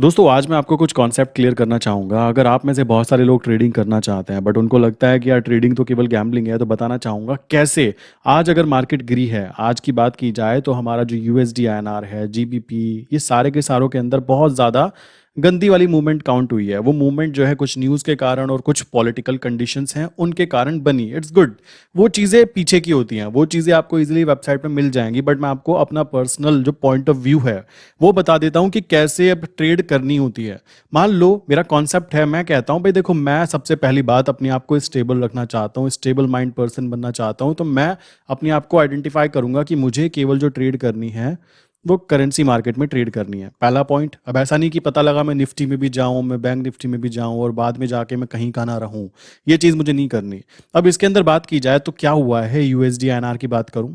दोस्तों आज मैं आपको कुछ कॉन्सेप्ट क्लियर करना चाहूँगा। अगर आप में से बहुत सारे लोग ट्रेडिंग करना चाहते हैं बट उनको लगता है कि यार ट्रेडिंग तो केवल गैम्बलिंग है, तो बताना चाहूँगा कैसे। आज अगर मार्केट गिरी है, आज की बात की जाए तो हमारा जो यूएसडी आईएनआर है, जीबीपी, ये सारे के सारों के अंदर बहुत ज़्यादा गंदी वाली मूवमेंट काउंट हुई है। वो मूवमेंट जो है कुछ न्यूज़ के कारण और कुछ पॉलिटिकल कंडीशंस हैं उनके कारण बनी। It's good. वो चीज़ें पीछे की होती हैं, वो चीज़ें आपको इजीली वेबसाइट पे मिल जाएंगी, बट मैं आपको अपना पर्सनल जो पॉइंट ऑफ व्यू है वो बता देता हूं कि कैसे अब ट्रेड करनी होती है। मान लो मेरा कॉन्सेप्ट है, मैं कहता हूं भाई देखो, मैं सबसे पहली बात अपने आप को स्टेबल रखना चाहता हूं, स्टेबल माइंड पर्सन बनना चाहता हूं, तो मैं अपने आप को आइडेंटिफाई करूंगा कि मुझे केवल जो ट्रेड करनी है वो करेंसी मार्केट में ट्रेड करनी है। पहला पॉइंट। अब ऐसा नहीं कि पता लगा मैं निफ्टी में भी जाऊं, मैं बैंक निफ्टी में भी जाऊं और बाद में जाके मैं कहीं का ना रहूं। ये चीज़ मुझे नहीं करनी। अब इसके अंदर बात की जाए तो क्या हुआ है, यूएसडी आईएनआर की बात करूं,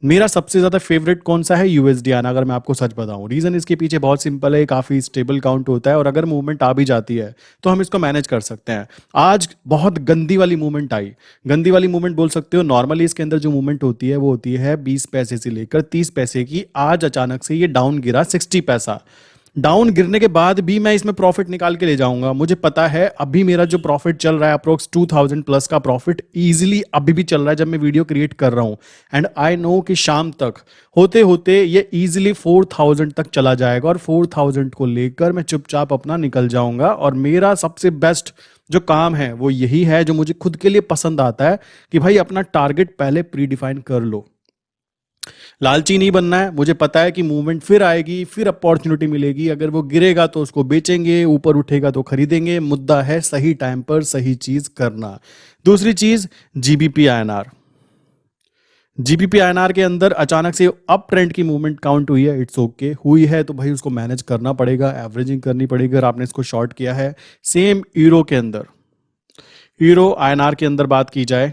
मेरा सबसे ज्यादा फेवरेट कौन सा है, यूएसडी आना। अगर मैं आपको सच बताऊं, रीजन इसके पीछे बहुत सिंपल है, काफी स्टेबल काउंट होता है और अगर मूवमेंट आ भी जाती है तो हम इसको मैनेज कर सकते हैं। आज बहुत गंदी वाली मूवमेंट आई। गंदी वाली मूवमेंट बोल सकते हो। नॉर्मली इसके अंदर जो मूवमेंट होती है वो होती है 20 पैसे से लेकर 30 पैसे की। आज अचानक से ये डाउन गिरा 60 पैसा। डाउन गिरने के बाद भी मैं इसमें प्रॉफिट निकाल के ले जाऊंगा। मुझे पता है अभी मेरा जो प्रॉफिट चल रहा है अप्रोक्स 2000 प्लस का प्रॉफिट इजीली अभी भी चल रहा है जब मैं वीडियो क्रिएट कर रहा हूं। एंड आई नो कि शाम तक होते होते ये इजीली 4000 तक चला जाएगा और 4000 को लेकर मैं चुपचाप अपना निकल जाऊंगा। और मेरा सबसे बेस्ट जो काम है वो यही है, जो मुझे खुद के लिए पसंद आता है, कि भाई अपना टारगेट पहले प्री डिफाइन कर लो। लालची नहीं बनना है। मुझे पता है कि मूवमेंट फिर आएगी, फिर अपॉर्चुनिटी मिलेगी। अगर वो गिरेगा तो उसको बेचेंगे, ऊपर उठेगा तो खरीदेंगे। मुद्दा है सही टाइम पर सही चीज करना। दूसरी चीज, जीबीपी आईएनआर। जीबीपी आईएनआर के अंदर अचानक से अप ट्रेंड की मूवमेंट काउंट हुई है। इट्स ओके, हुई है तो भाई उसको मैनेज करना पड़ेगा, एवरेजिंग करनी पड़ेगी अगर आपने इसको शॉर्ट किया है। सेम यूरो के अंदर, यूरो आईएनआर के अंदर बात की जाए,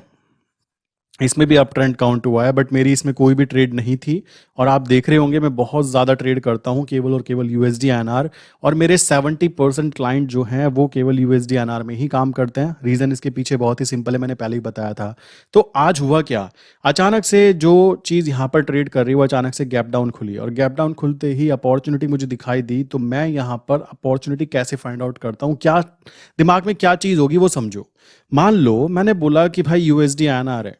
इसमें भी अप ट्रेंड काउंट हुआ है बट मेरी इसमें कोई भी ट्रेड नहीं थी। और आप देख रहे होंगे मैं बहुत ज़्यादा ट्रेड करता हूं केवल और केवल यूएसडी आईएनआर। और मेरे 70% क्लाइंट जो हैं वो केवल यूएसडी आईएनआर में ही काम करते हैं। रीज़न इसके पीछे बहुत ही सिंपल है, मैंने पहले ही बताया था। तो आज हुआ क्या, अचानक से जो चीज़ यहाँ पर ट्रेड कर रही है वो अचानक से गैप डाउन खुली और गैप डाउन खुलते ही अपॉर्चुनिटी मुझे दिखाई दी। तो मैं यहाँ पर अपॉर्चुनिटी कैसे फाइंड आउट करता हूँ, क्या दिमाग में क्या चीज़ होगी वो समझो। मान लो मैंने बोला कि भाई यूएसडी आईएनआर है।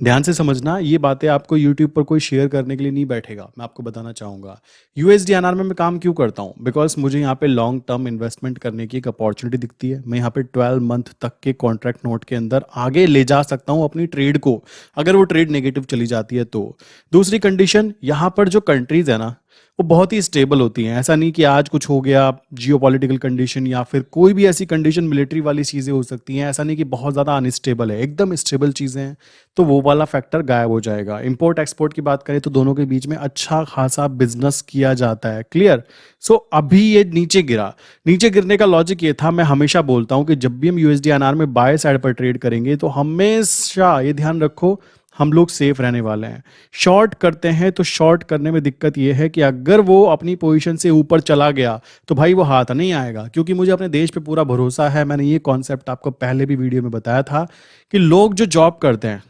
ध्यान से समझना, ये बातें आपको YouTube पर कोई शेयर करने के लिए नहीं बैठेगा। मैं आपको बताना चाहूंगा यूएसडी आईएनआर में मैं काम क्यों करता हूं। बिकॉज मुझे यहाँ पे लॉन्ग टर्म इन्वेस्टमेंट करने की एक अपॉर्चुनिटी दिखती है। मैं यहाँ पे 12 मंथ तक के कॉन्ट्रैक्ट नोट के अंदर आगे ले जा सकता हूँ अपनी ट्रेड को, अगर वो ट्रेड नेगेटिव चली जाती है तो। दूसरी कंडीशन, यहाँ पर जो कंट्रीज है ना वो बहुत ही स्टेबल होती हैं। ऐसा नहीं कि आज कुछ हो गया, जियोपॉलिटिकल कंडीशन या फिर कोई भी ऐसी कंडीशन, मिलिट्री वाली चीज़ें हो सकती हैं। ऐसा नहीं कि बहुत ज़्यादा अनस्टेबल है, एकदम स्टेबल चीज़ें हैं, तो वो वाला फैक्टर गायब हो जाएगा। इंपोर्ट एक्सपोर्ट की बात करें तो दोनों के बीच में अच्छा खासा बिजनेस किया जाता है। क्लियर। सो अभी ये नीचे गिरा। नीचे गिरने का लॉजिक ये था, मैं हमेशा बोलता हूं कि जब भी हम यूएसडी आईएनआर में बाय साइड पर ट्रेड करेंगे तो हमेशा ये ध्यान रखो हम लोग सेफ रहने वाले हैं। शॉर्ट करते हैं तो शॉर्ट करने में दिक्कत यह है कि अगर वो अपनी पोजीशन से ऊपर चला गया तो भाई वो हाथ नहीं आएगा, क्योंकि मुझे अपने देश पे पूरा भरोसा है। मैंने ये कॉन्सेप्ट आपको पहले भी वीडियो में बताया था कि लोग जो जॉब करते हैं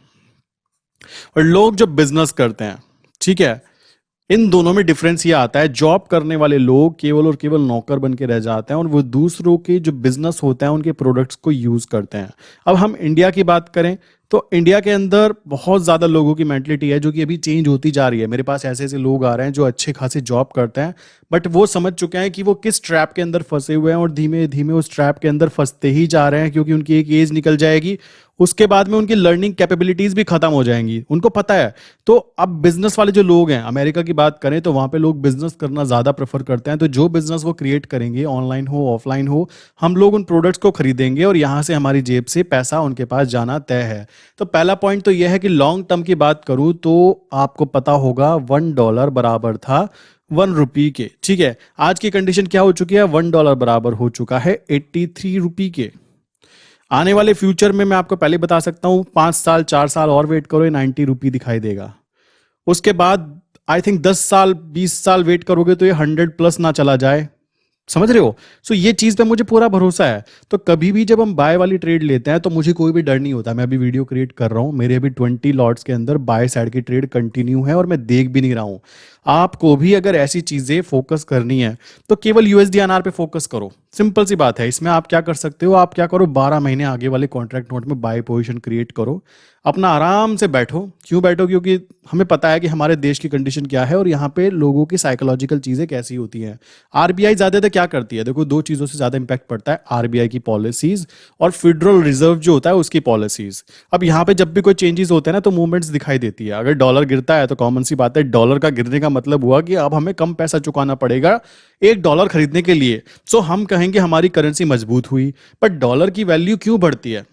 और लोग जो बिजनेस करते हैं, ठीक है, इन दोनों में डिफरेंस ये आता है, जॉब करने वाले लोग केवल और केवल नौकर बन के रह जाते हैं और वो दूसरों के जो बिजनेस होता है उनके प्रोडक्ट्स को यूज करते हैं। अब हम इंडिया की बात करें तो इंडिया के अंदर बहुत ज्यादा लोगों की मेंटलिटी है जो कि अभी चेंज होती जा रही है। मेरे पास ऐसे ऐसे लोग आ रहे हैं जो अच्छे खासे जॉब करते हैं बट वो समझ चुके हैं कि वो किस ट्रैप के अंदर फंसे हुए हैं और धीमे धीमे उस ट्रैप के अंदर फंसते ही जा रहे हैं, क्योंकि उनकी एक एज निकल जाएगी, उसके बाद में उनकी लर्निंग कैपेबिलिटीज भी खत्म हो जाएंगी, उनको पता है। तो अब बिजनेस वाले जो लोग हैं, अमेरिका की बात करें तो वहां पे लोग बिजनेस करना ज्यादा प्रेफर करते हैं। तो जो बिजनेस वो क्रिएट करेंगे, ऑनलाइन हो ऑफलाइन हो, हम लोग उन प्रोडक्ट्स को खरीदेंगे और यहां से हमारी जेब से पैसा उनके पास जाना तय है। तो पहला पॉइंट तो यह है कि लॉन्ग टर्म की बात करूं तो आपको पता होगा $1 बराबर था 1 रुपी के। ठीक है, आज की कंडीशन क्या हो चुकी है, $1 बराबर हो चुका है 83 रुपी के। आने वाले फ्यूचर में मैं आपको पहले बता सकता हूं, 5 साल 4 साल और वेट करो, ये 90 रुपी दिखाई देगा। उसके बाद आई थिंक 10 साल 20 साल वेट करोगे तो ये 100 प्लस ना चला जाए। समझ रहे हो? सो ये चीज़ पे मुझे पूरा भरोसा है। तो कभी भी जब हम बाय वाली ट्रेड लेते हैं तो मुझे कोई भी डर नहीं होता। मैं अभी वीडियो क्रिएट कर रहा हूँ, मेरे अभी 20 लॉट्स के अंदर बाय साइड की ट्रेड कंटिन्यू है और मैं देख भी नहीं रहा हूँ। आपको भी अगर ऐसी चीज़ें फोकस करनी है तो केवल यूएसडी एनआर पे फोकस करो। सिंपल सी बात है। इसमें आप क्या कर सकते हो, आप क्या करो, 12 महीने आगे वाले कॉन्ट्रैक्ट नोट में बाय पोजीशन क्रिएट करो, अपना आराम से बैठो। क्यों बैठो? क्योंकि हमें पता है कि हमारे देश की कंडीशन क्या है और यहाँ पे लोगों की साइकोलॉजिकल चीज़ें कैसी होती हैं। आरबीआई ज़्यादातर क्या करती है, देखो दो चीज़ों से ज़्यादा इंपैक्ट पड़ता है, आरबीआई की पॉलिसीज और फेडरल रिजर्व जो होता है उसकी पॉलिसीज। अब यहाँ पे जब भी कोई चेंजेस होते हैं ना तो मूवमेंट्स दिखाई देती है। अगर डॉलर गिरता है तो कॉमन सी बात है, डॉलर का गिरने का मतलब हुआ कि अब हमें कम पैसा चुकाना पड़ेगा $1 खरीदने के लिए। सो हम कहेंगे हमारी करेंसी मजबूत हुई। पर डॉलर की वैल्यू क्यों बढ़ती है?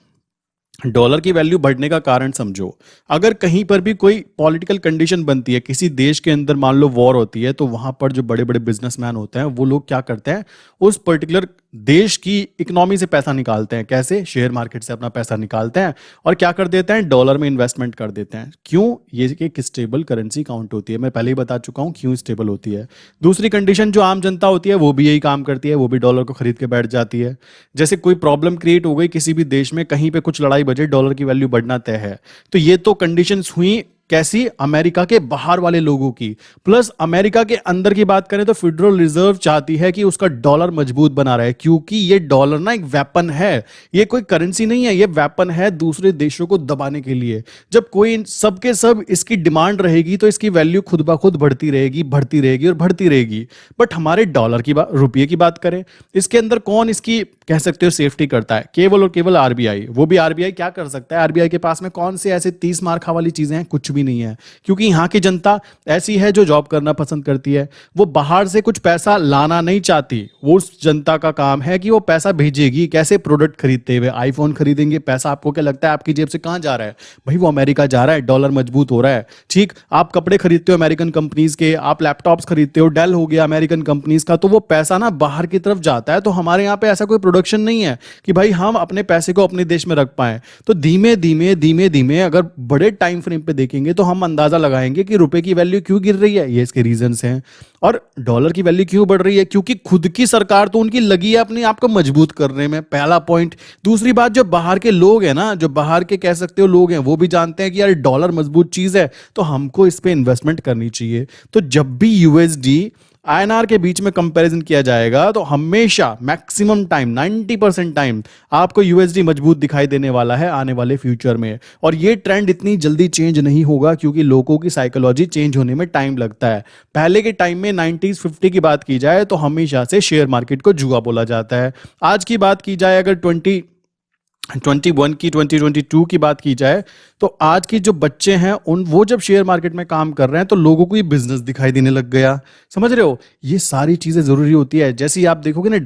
डॉलर की वैल्यू बढ़ने का कारण समझो। अगर कहीं पर भी कोई पॉलिटिकल कंडीशन बनती है, किसी देश के अंदर मान लो वॉर होती है, तो वहां पर जो बड़े बड़े बिजनेसमैन होते हैं वो लोग क्या करते हैं, उस पर्टिकुलर देश की इकोनॉमी से पैसा निकालते हैं। कैसे? शेयर मार्केट से अपना पैसा निकालते हैं और क्या कर देते हैं, डॉलर में इन्वेस्टमेंट कर देते हैं। क्यों? ये एक स्टेबल करेंसी काउंट होती है। मैं पहले ही बता चुका हूं क्यों स्टेबल होती है। दूसरी कंडीशन, जो आम जनता होती है वो भी यही काम करती है, वो भी डॉलर को खरीद के बैठ जाती है। जैसे कोई प्रॉब्लम क्रिएट हो गई किसी भी देश में, कहीं पे कुछ लड़ाई बजे, डॉलर की वैल्यू बढ़ना तय है। तो ये तो कंडीशंस हुई कैसी? अमेरिका के बाहर वाले लोगों की। प्लस अमेरिका के अंदर की बात करें तो फेडरल रिजर्व चाहती है कि उसका डॉलर मजबूत बना रहे, क्योंकि ये डॉलर ना एक वेपन है। ये कोई करेंसी नहीं है, ये वेपन है दूसरे देशों को दबाने के लिए। जब कोई सबके सब इसकी डिमांड रहेगी तो इसकी वैल्यू खुद ब खुद बढ़ती रहेगी, बढ़ती रहेगी और बढ़ती रहेगी। बट हमारे डॉलर की बात, रुपये की बात करें, इसके अंदर कौन इसकी कह सकते हो सेफ्टी करता है? केवल और केवल आरबीआई। वो भी आरबीआई क्या कर सकता है? आरबीआई के पास में कौन से ऐसे 30 मार खा वाली चीजें हैं? कुछ भी नहीं है। क्योंकि यहाँ की जनता ऐसी है जो जॉब करना पसंद करती है। वो बाहर से कुछ पैसा लाना नहीं चाहती। वो उस जनता का काम है कि वो पैसा भेजेगी कैसे? प्रोडक्ट खरीदते हुए। आईफोन खरीदेंगे, पैसा आपको क्या लगता है आपकी जेब से कहाँ जा रहा है? भाई वो अमेरिका जा रहा है, डॉलर मजबूत हो रहा है। ठीक, आप कपड़े खरीदते हो अमेरिकन कंपनीज के, आप लैपटॉप्स खरीदते हो, डेल हो गया अमेरिकन कंपनीज का, तो वो पैसा ना बाहर की तरफ जाता है। तो हमारे यहाँ पे ऐसा कोई प्रोडक्शन नहीं है कि भाई हम अपने पैसे को अपने देश में रख पाए। तो धीमे धीमे धीमे धीमे अगर बड़े टाइम फ्रेम पे देखेंगे तो हम अंदाजा लगाएंगे कि रुपए की वैल्यू क्यों गिर रही है। ये इसके रीजंस हैं। और डॉलर की वैल्यू क्यों बढ़ रही है? क्योंकि खुद की सरकार तो उनकी लगी है अपने आप को मजबूत करने में, पहला पॉइंट। दूसरी बात, जो बाहर के लोग हैं ना, जो बाहर के कह सकते हो लोग हैं, वो भी जानते हैं कि यार डॉलर मजबूत चीज है तो हमको इस पे इन्वेस्टमेंट करनी चाहिए। तो जब भी यूएसडी आईएनआर के बीच में कंपैरिजन किया जाएगा तो हमेशा मैक्सिमम टाइम 90% टाइम आपको यूएसडी मजबूत दिखाई देने वाला है आने वाले फ्यूचर में। और ये ट्रेंड इतनी जल्दी चेंज नहीं होगा क्योंकि लोगों की साइकोलॉजी चेंज होने में टाइम लगता है। पहले के टाइम में 90s 50 की बात की जाए तो हमेशा से शेयर मार्केट को जुआ बोला जाता है। आज की बात की जाए, अगर 2021 की 2022 की बात की जाए, तो आज की जो बच्चे हैं उन वो जब शेयर मार्केट में काम कर रहे हैं तो लोगों को ये बिजनेस दिखाई देने लग गया। समझ रहे हो? ये सारी चीजें जरूरी होती है। जैसे ही आप देखोगे ना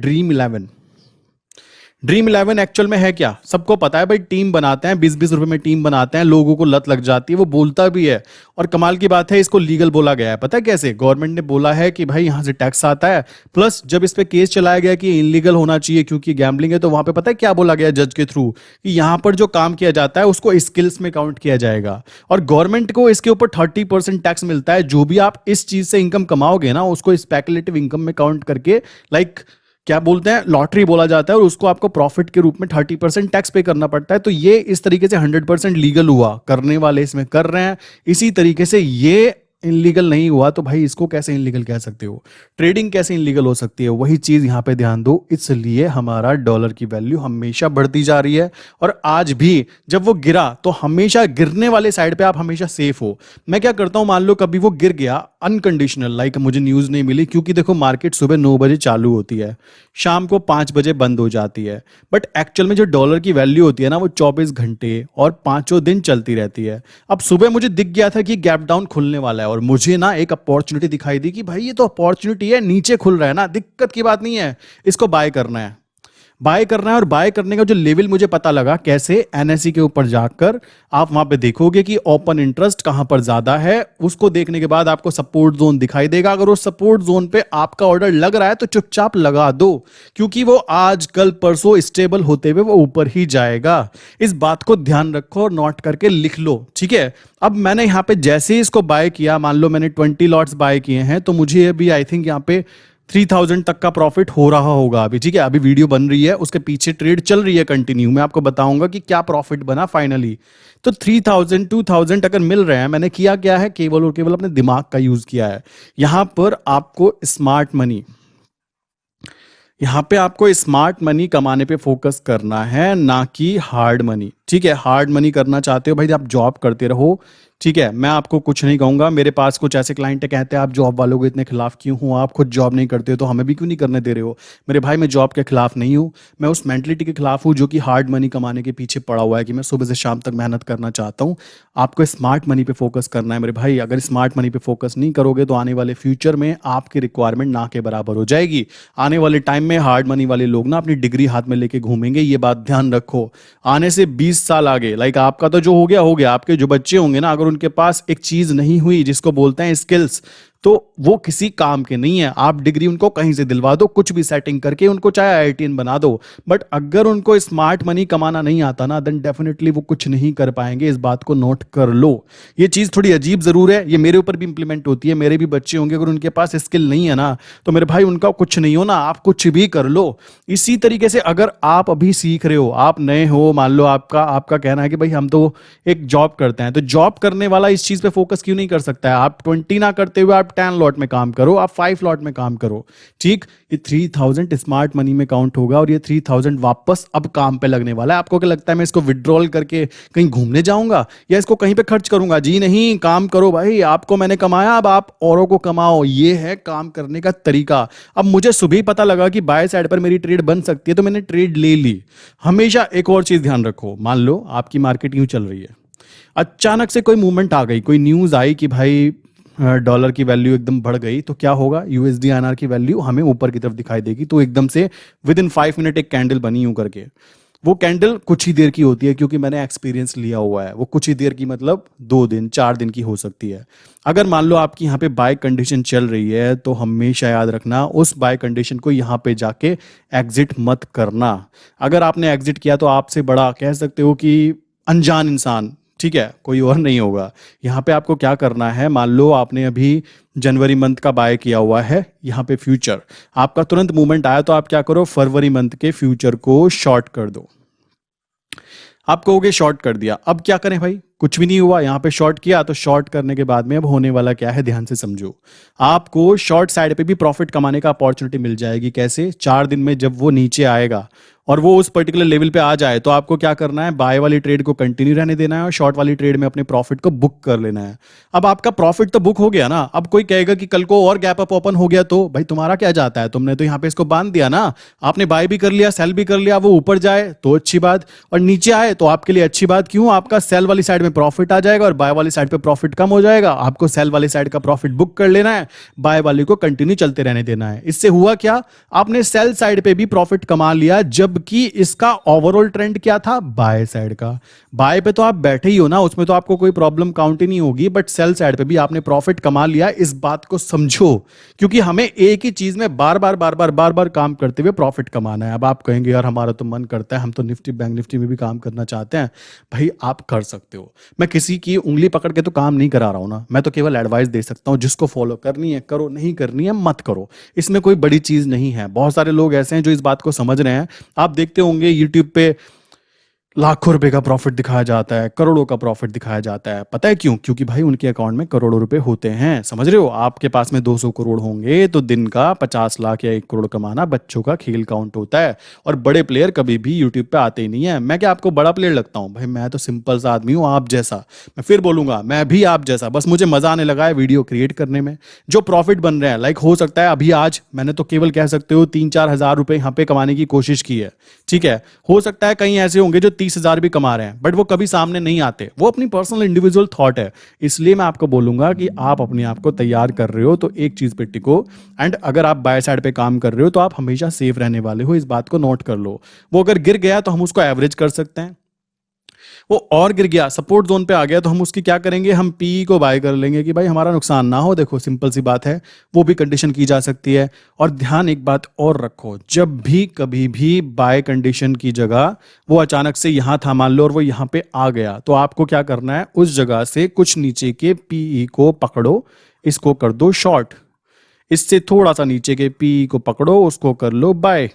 ड्रीम 11 एक्चुअल में है क्या? सबको पता है भाई, टीम बनाते हैं, 20-20 रुपए में टीम बनाते हैं, लोगों को लत लग जाती है, वो बोलता भी है। और कमाल की बात है, इसको लीगल बोला गया है। पता है कैसे? गवर्नमेंट ने बोला है कि भाई यहां से टैक्स आता है। प्लस जब इस पे केस चलाया गया कि इनलीगल होना चाहिए क्योंकि गैम्बलिंग है, तो वहां पे पता है क्या बोला गया जज के थ्रू, कि यहां पर जो काम किया जाता है उसको स्किल्स में काउंट किया जाएगा और गवर्नमेंट को इसके ऊपर 30% टैक्स मिलता है। जो भी आप इस चीज से इनकम कमाओगे ना, उसको स्पेकुलेटिव इनकम में काउंट करके, लाइक क्या बोलते हैं, लॉटरी बोला जाता है, और उसको आपको प्रॉफिट के रूप में 30% टैक्स पे करना पड़ता है। तो ये इस तरीके से 100% लीगल हुआ, करने वाले इसमें कर रहे हैं। इसी तरीके से ये इनलीगल नहीं हुआ तो भाई इसको कैसे इनलीगल कह सकते हो? ट्रेडिंग कैसे इनलीगल हो सकती है? वही चीज यहां पे ध्यान दो। इसलिए हमारा डॉलर की वैल्यू हमेशा बढ़ती जा रही है और आज भी जब वो गिरा तो हमेशा गिरने वाले साइड पे आप हमेशा सेफ हो। मैं क्या करता हूं, मान लो कभी वो गिर गया अनकंडीशनल, लाइक मुझे न्यूज नहीं मिली, क्योंकि देखो मार्केट सुबह 9 बजे चालू होती है, शाम को 5 बजे बंद हो जाती है। बट एक्चुअल में जो डॉलर की वैल्यू होती है ना, वो 24 घंटे और पांचों दिन चलती रहती है। अब सुबह मुझे दिख गया था कि गैप डाउन खुलने वाला है और मुझे ना एक अपॉर्चुनिटी दिखाई दी कि भाई ये तो अपॉर्चुनिटी है, नीचे खुल रहा है ना, दिक्कत की बात नहीं है, इसको बाय करना है। बाय करना है और बाय करने का जो लेवल मुझे पता लगा कैसे, एनएसई के ऊपर जाकर आप वहां पे देखोगे कि ओपन इंटरेस्ट कहां पर ज्यादा है। उसको देखने के बाद आपको सपोर्ट जोन दिखाई देगा। अगर उस सपोर्ट जोन पे आपका ऑर्डर लग रहा है तो चुपचाप लगा दो, क्योंकि वो आज कल परसों स्टेबल होते हुए वो ऊपर ही जाएगा। इस बात को ध्यान रखो और नोट करके लिख लो, ठीक है? अब मैंने यहां पे जैसे ही इसको बाय किया, मान लो मैंने 20 लॉट्स बाय किए हैं, तो मुझे अभी आई थिंक यहां पे 3000 तक का प्रॉफिट हो रहा होगा अभी, ठीक है। अभी वीडियो बन रही है, उसके पीछे ट्रेड चल रही है कंटिन्यू, मैं आपको बताऊंगा कि क्या प्रॉफिट बना फाइनली। तो 3000 2000 अगर मिल रहे हैं, मैंने किया क्या है, केवल और केवल अपने दिमाग का यूज किया है। यहां पर आपको स्मार्ट मनी, यहाँ पे आपको स्मार्ट मनी कमाने पे फोकस करना है, ना कि हार्ड मनी, ठीक है। हार्ड मनी करना चाहते हो भाई, आप जॉब करते रहो, ठीक है। मैं आपको कुछ नहीं कहूंगा। मेरे पास कुछ ऐसे क्लाइंट कहते हैं आप जॉब वालों के इतने खिलाफ क्यों हो, आप खुद जॉब नहीं करते हो तो हमें भी क्यों नहीं करने दे रहे हो। मेरे भाई मैं जॉब के खिलाफ नहीं हूँ, मैं उस मेंटलिटी के खिलाफ हूँ जो कि हार्ड मनी कमाने के पीछे पड़ा हुआ है, कि मैं सुबह से शाम तक मेहनत करना चाहता हूँ। आपको स्मार्ट मनी पे फोकस करना है मेरे भाई। अगर स्मार्ट मनी पे फोकस नहीं करोगे तो आने वाले फ्यूचर में आपकी रिक्वायरमेंट ना के बराबर हो जाएगी। आने वाले टाइम में हार्ड मनी वाले लोग ना अपनी डिग्री हाथ में लेके घूमेंगे, ये बात ध्यान रखो। आने से 20 साल आगे, लाइक आपका तो जो हो गया, आपके जो बच्चे होंगे ना, अगर उनके पास एक चीज नहीं हुई जिसको बोलते हैं स्किल्स, तो वो किसी काम के नहीं है। आप डिग्री उनको कहीं से दिलवा दो, कुछ भी सेटिंग करके उनको चाहे आईआईटीएन बना दो, बट अगर उनको स्मार्ट मनी कमाना नहीं आता ना, देन डेफिनेटली वो कुछ नहीं कर पाएंगे। इस बात को नोट कर लो। ये चीज थोड़ी अजीब जरूर है, ये मेरे ऊपर भी इंप्लीमेंट होती है। मेरे भी बच्चे होंगे, अगर उनके पास स्किल नहीं है ना, तो मेरे भाई उनका कुछ नहीं हो ना, आप कुछ भी कर लो। इसी तरीके से अगर आप अभी सीख रहे हो, आप नए हो, मान लो आपका आपका कहना है कि भाई हम तो एक जॉब करते हैं, तो जॉब करने वाला इस चीज पे फोकस क्यों नहीं कर सकता है। आप 20 ना करते हुए आप 10 लॉट में काम करो, आप 5 लॉट में काम करो, ठीक। ये 3000 स्मार्ट मनी में काउंट होगा और ये 3000 वापस अब काम पे लगने वाला है। आपको क्या लगता है मैं इसको विड्रॉल करके कहीं घूमने जाऊंगा या इसको कहीं पे खर्च करूंगा? जी नहीं, काम करो भाई। आपको मैंने कमाया, अब आप औरों को कमाओ। ये है काम करने का तरीका। अब मुझे सुबह ही पता लगा कि बाय साइड पर मेरी ट्रेड बन सकती है, तो मैंने ट्रेड ले ली। हमेशा एक और चीज ध्यान रखो, मान लो आपकी मार्केट यूं चल रही है, अचानक से कोई मूवमेंट आ गई, कोई न्यूज आई कि भाई डॉलर की वैल्यू एकदम बढ़ गई, तो क्या होगा, यूएसडी आईएनआर की वैल्यू हमें ऊपर की तरफ दिखाई देगी। तो एकदम से विद इन 5 मिनट एक कैंडल बनी यूं करके। वो कैंडल कुछ ही देर की होती है, क्योंकि मैंने एक्सपीरियंस लिया हुआ है। वो कुछ ही देर की मतलब 2 दिन 4 दिन की हो सकती है। अगर मान लो आपकी यहाँ पे बाय कंडीशन चल रही है, तो हमेशा याद रखना उस बाय कंडीशन को यहाँ पे जाके एग्जिट मत करना। अगर आपने एग्जिट किया तो आपसे बड़ा कह सकते हो कि अनजान इंसान, ठीक है, कोई और नहीं होगा। यहाँ पे आपको क्या करना है, मान लो आपने अभी जनवरी मंथ का बाय किया हुआ है, यहाँ पे फ्यूचर आपका तुरंत मूवमेंट आया, तो आप क्या करो, फरवरी मंथ के फ्यूचर को शॉर्ट कर दो। आप कहोगे शॉर्ट कर दिया, अब क्या करें भाई, कुछ भी नहीं हुआ। यहाँ पे शॉर्ट किया, तो शॉर्ट करने के बाद में अब होने वाला क्या है, ध्यान से समझो। आपको शॉर्ट साइड पे भी प्रॉफिट कमाने का अपॉर्चुनिटी मिल जाएगी। कैसे? 4 दिन में जब वो नीचे आएगा और वो उस पर्टिकुलर लेवल पे आ जाए, तो आपको क्या करना है, बाय वाली ट्रेड को कंटिन्यू रहने देना है और शॉर्ट वाली ट्रेड में अपने प्रॉफिट को बुक कर लेना है। अब आपका प्रॉफिट तो बुक हो गया ना। अब कोई कहेगा कि कल को और गैप अप ओपन हो गया, तो भाई तुम्हारा क्या जाता है, तुमने तो यहाँ पे इसको बांध दिया ना। आपने बाय भी कर लिया, सेल भी कर लिया। वो ऊपर जाए तो अच्छी बात, और नीचे आए तो आपके लिए अच्छी बात। क्यों? आपका सेल वाली साइड में प्रॉफिट आ जाएगा और बाय वाली साइड पे प्रॉफिट कम हो जाएगा। आपको सेल वाली साइड का प्रॉफिट बुक कर लेना है, बाय वाली को कंटिन्यू चलते रहने देना है। इससे हुआ क्या, आपने सेल साइड पे भी प्रॉफिट कमा लिया, जबकि इसका ओवरऑल ट्रेंड क्या था, बाय साइड का। बाय पे तो आप बैठे ही हो ना, उसमें तो आपको कोई प्रॉब्लम काउंट ही नहीं होगी, बट सेल साइड पे भी आपने प्रॉफिट कमा लिया। इस बात को समझो, क्योंकि हमें एक ही चीज में बार बार काम करते हुए प्रॉफिट कमाना है। अब आप कहेंगे यार हमारा तो मन करता है, हम तो निफ्टी बैंक निफ्टी में भी काम करना चाहते हैं। भाई आप कर सकते हो, मैं किसी की उंगली पकड़ के तो काम नहीं करा रहा हूं ना, मैं तो केवल एडवाइस दे सकता हूं। जिसको फॉलो करनी है करो, नहीं करनी है मत करो। इसमें कोई बड़ी चीज नहीं है। बहुत सारे लोग ऐसे हैं जो इस बात को समझ रहे हैं। आप देखते होंगे यूट्यूब पे लाखों रुपए का प्रॉफिट दिखाया जाता है, करोड़ों का प्रॉफिट दिखाया जाता है। पता है क्यों? क्योंकि भाई उनके अकाउंट में करोड़ों रुपए होते हैं। समझ रहे हो? आपके पास में 200 करोड़ होंगे तो दिन का 50 लाख या 1 करोड़ कमाना बच्चों का खेल काउंट होता है। और बड़े प्लेयर कभी भी यूट्यूब पे आते ही नहीं है। मैं क्या आपको बड़ा प्लेयर लगता हूँ? भाई मैं तो सिंपल सा आदमी हूँ, आप जैसा। मैं फिर बोलूंगा, मैं भी आप जैसा। बस मुझे मजा आने लगा है वीडियो क्रिएट करने में। जो प्रॉफिट बन रहे हैं, लाइक हो सकता है अभी आज मैंने तो केवल कह सकते हो 3-4 हजार रुपए यहाँ पे कमाने की कोशिश की है, ठीक है। हो सकता है कहीं ऐसे होंगे जो 30,000 भी कमा रहे हैं, बट वो कभी सामने नहीं आते। वो अपनी पर्सनल इंडिविजुअल थॉट है। इसलिए मैं आपको बोलूंगा कि आप अपने आप को तैयार कर रहे हो तो एक चीज पे टिको। एंड अगर आप बाय साइड पे काम कर रहे हो तो आप हमेशा सेफ रहने वाले हो, इस बात को नोट कर लो। वो अगर गिर गया तो हम उसको एवरेज कर सकते हैं। वो और गिर गया, सपोर्ट जोन पे आ गया, तो हम उसकी क्या करेंगे, हम पी को बाय कर लेंगे कि भाई हमारा नुकसान ना हो। देखो सिंपल सी बात है, वो भी कंडीशन की जा सकती है। और ध्यान एक बात और रखो, जब भी कभी भी बाय कंडीशन की जगह वो अचानक से यहां था मान लो और वो यहां पे आ गया, तो आपको क्या करना है, उस जगह से कुछ नीचे के पीई को पकड़ो, इसको कर दो शॉर्ट। इससे थोड़ा सा नीचे के पी को पकड़ो, उसको कर लो बाय,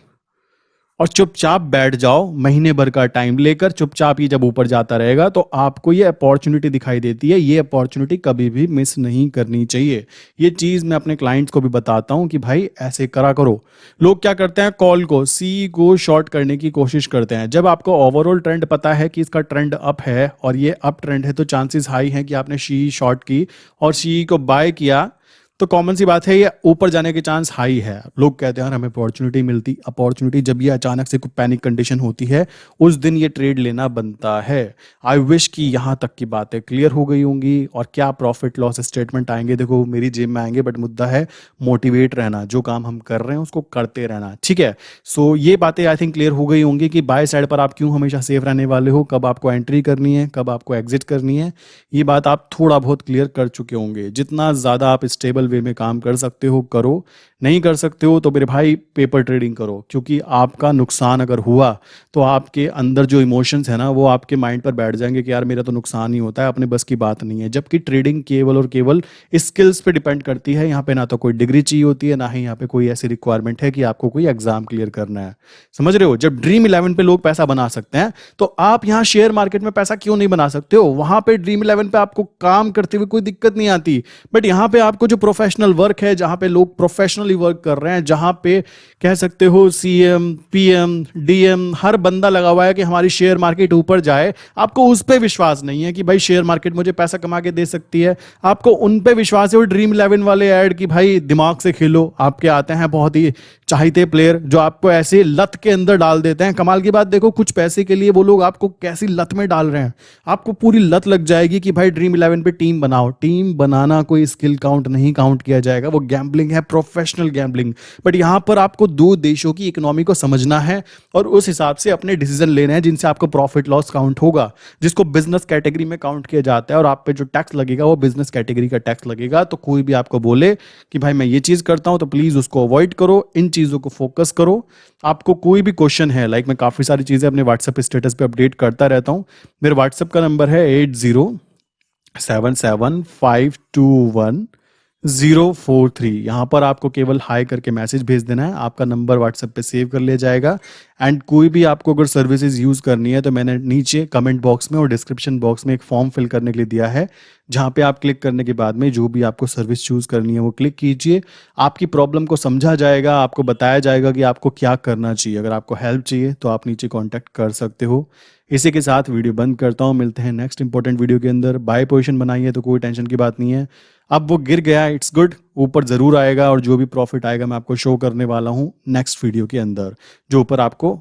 और चुपचाप बैठ जाओ। महीने भर का टाइम लेकर चुपचाप ही जब ऊपर जाता रहेगा तो आपको ये अपॉर्चुनिटी दिखाई देती है। ये अपॉर्चुनिटी कभी भी मिस नहीं करनी चाहिए। ये चीज़ मैं अपने क्लाइंट्स को भी बताता हूँ कि भाई ऐसे करा करो। लोग क्या करते हैं, कॉल को सी को शॉर्ट करने की कोशिश करते हैं। जब आपको ओवरऑल ट्रेंड पता है कि इसका ट्रेंड अप है और ये अप ट्रेंड है, तो चांसेस हाई हैं कि आपने सी शॉर्ट की और सी को बाय किया, तो कॉमन सी बात है ये ऊपर जाने के चांस हाई है। लोग कहते हैं यार हमें अपॉर्चुनिटी मिलती, अपॉर्चुनिटी जब ये अचानक से कोई पैनिक कंडीशन होती है उस दिन ये ट्रेड लेना बनता है। आई विश कि यहाँ तक की बातें क्लियर हो गई होंगी। और क्या प्रॉफिट लॉस स्टेटमेंट आएंगे, देखो मेरी जेब में आएंगे, बट मुद्दा है मोटिवेट रहना, जो काम हम कर रहे हैं उसको करते रहना, ठीक है। सो ये बातें आई थिंक क्लियर हो गई होंगी कि बाय साइड पर आप क्यों हमेशा सेफ रहने वाले हो, कब आपको एंट्री करनी है, कब आपको एग्जिट करनी है। ये बात आप थोड़ा बहुत क्लियर कर चुके होंगे। जितना ज़्यादा आप स्टेबल वे में काम कर सकते हो करो, नहीं कर सकते हो तो मेरे भाई पेपर ट्रेडिंग करो, क्योंकि आपका नुकसान अगर हुआ तो आपके अंदर जो इमोशंस है ना वो आपके माइंड पर बैठ जाएंगे कि यार मेरा तो नुकसान ही होता है, अपने बस की बात नहीं है। जबकि ट्रेडिंग केवल और केवल स्किल्स पे डिपेंड करती है। यहाँ पे ना तो कोई डिग्री चाहिए होती है, ना ही यहाँ पे कोई ऐसी रिक्वायरमेंट है कि आपको कोई एग्जाम क्लियर करना है। समझ रहे हो? जब ड्रीम इलेवन पे लोग पैसा बना सकते हैं तो आप यहाँ शेयर मार्केट में पैसा क्यों नहीं बना सकते हो? वहां पे ड्रीम इलेवन पे आपको काम करते हुए कोई दिक्कत नहीं आती, बट यहाँ पे आपको जो प्रोफेशनल वर्क है, जहां पे लोग प्रोफेशनली वर्क कर रहे हैं, जहां पे कह सकते हो सीएम पीएम डीएम हर बंदा लगा हुआ है कि हमारी शेयर मार्केट ऊपर जाए, आपको उस पर विश्वास नहीं है कि भाई शेयर मार्केट मुझे पैसा कमा के दे सकती है। आपको उन पे विश्वास है वो ड्रीम इलेवन वाले ऐड की भाई दिमाग से खेलो। आपके आते हैं बहुत ही चाहते प्लेयर जो आपको ऐसे लत के अंदर डाल देते हैं। कमाल की बात देखो, कुछ पैसे के लिए वो लोग आपको कैसी लत में डाल रहे हैं, आपको पूरी लत लग जाएगी कि भाई ड्रीम इलेवन पे टीम बनाओ। टीम बनाना कोई स्किल काउंट नहीं काउंट किया जाएगा, वो गैम्बलिंग है, प्रोफेशनल गैम्बलिंग। बट यहां पर आपको दो देशों की इकोनॉमी को समझना है और उस हिसाब से अपने डिसीजन लेने हैं जिनसे आपको प्रॉफिट लॉस काउंट होगा, जिसको बिजनेस कैटेगरी में काउंट किया जाता है। और आप पे जो टैक्स लगेगा वो बिजनेस कैटेगरी का टैक्स लगेगा। तो कोई भी आपको बोले कि भाई मैं ये चीज करता हूं तो प्लीज उसको अवॉइड करो, इन चीजों को फोकस करो। आपको कोई भी क्वेश्चन है, लाइक मैं काफी सारी चीजें अपने व्हाट्सएप स्टेटस पे अपडेट करता रहता हूं। मेरे व्हाट्सएप का नंबर है 8077521043। यहाँ पर आपको केवल हाई करके मैसेज भेज देना है, आपका नंबर व्हाट्सएप पे सेव कर लिया जाएगा। एंड कोई भी आपको अगर सर्विसेज यूज़ करनी है तो मैंने नीचे कमेंट बॉक्स में और डिस्क्रिप्शन बॉक्स में एक फॉर्म फिल करने के लिए दिया है, जहाँ पे आप क्लिक करने के बाद में जो भी आपको सर्विस चूज़ करनी है वो क्लिक कीजिए। आपकी प्रॉब्लम को समझा जाएगा, आपको बताया जाएगा कि आपको क्या करना चाहिए। अगर आपको हेल्प चाहिए तो आप नीचे कॉन्टैक्ट कर सकते हो। इसी के साथ वीडियो बंद करता हूँ, मिलते हैं नेक्स्ट इंपॉर्टेंट वीडियो के अंदर। बाय पोजीशन बनाई है तो कोई टेंशन की बात नहीं है। अब वो गिर गया, इट्स गुड, ऊपर जरूर आएगा और जो भी प्रॉफिट आएगा मैं आपको शो करने वाला हूँ नेक्स्ट वीडियो के अंदर, जो ऊपर आपको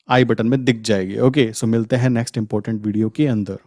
आई बटन में दिख जाएगी। ओके, सो मिलते हैं नेक्स्ट इंपॉर्टेंट वीडियो के अंदर।